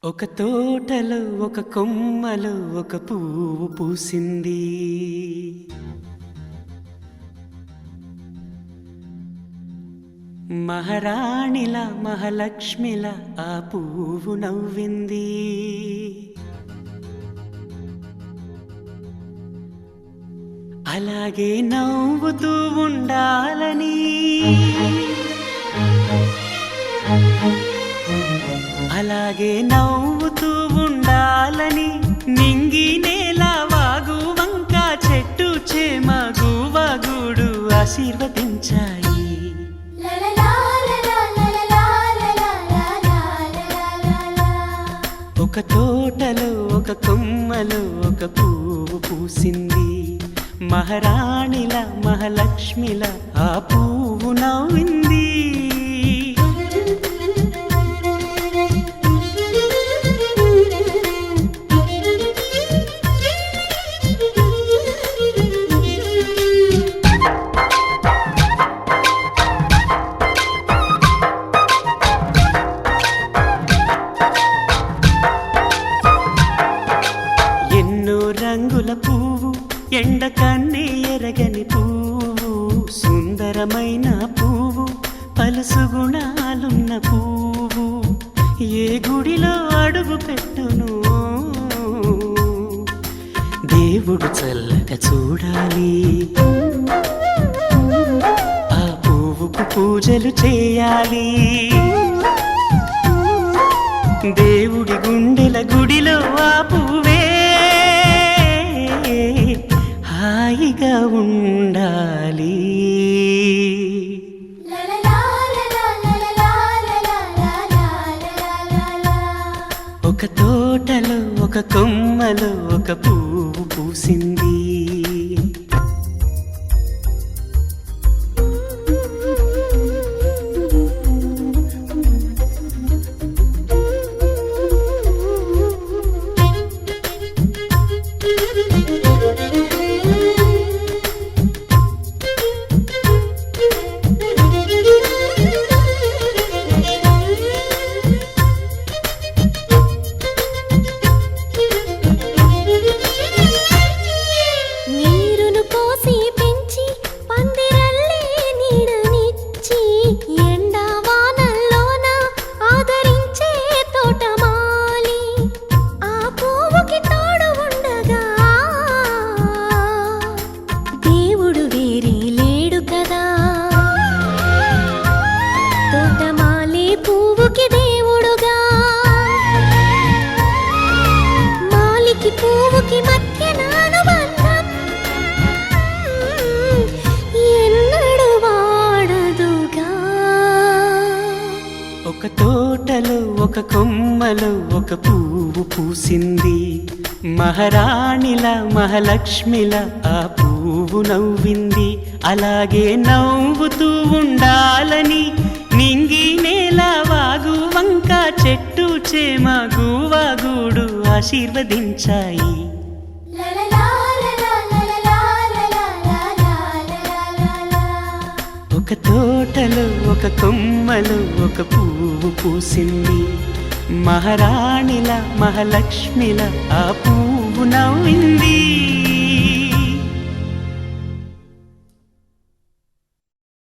ఒక తోటలో ఒక కొమ్మలో ఒక పువ్వు పూసింది. మహారాణిలా మహాలక్ష్మిలా ఆ పువ్వు నవ్వింది. అలాగే నవ్వుతూ ఉండాలని, అలాగే నవ్వుతూ ఉండాలని నింగి నేల వాగు వంక చెట్టు చేమ గువ్వగూడు ఆశీర్వదించాయి. ఒక తోటలో ఒక కొమ్మలో ఒక పువ్వు పూసింది. మహారాణిలా మహాలక్ష్మిలా ఆ పువ్వు నవ్వింది. రంగుల పువ్వు, ఎండ కన్నే ఎరగని పువ్వు, సుందరమైన పువ్వు, పలుసు గుణాలున్న పువ్వు, ఏ గుడిలో అడుగు పెట్టును దేవుడు చల్లగా చూడాలి. ఆ పువ్వుకు పూజలు చేయాలి. దేవుడి గుండెల గుడిలో ఆ పువ్వే హాయిగా ఉండాలి. ఒక తోటలో ఒక కొమ్మలో ఒక పువ్వు పూసింది. ఒక తోటలో ఒక కొమ్మలో ఒక పువ్వు పూసింది. మహారాణిలా మహాలక్ష్మిలా ఆ పువ్వు నవ్వింది. అలాగే నవ్వుతూ ఉండాలని నింగి నేల వాగు వంక చెట్టు చేమ గువ్వగూడు ఆశీర్వదించాయి. ఒక తోటలో ఒక కొమ్మలో ఒక పువ్వు పూసింది. మహారాణిలా మహాలక్ష్మిలా ఆ పువ్వు నవ్వింది.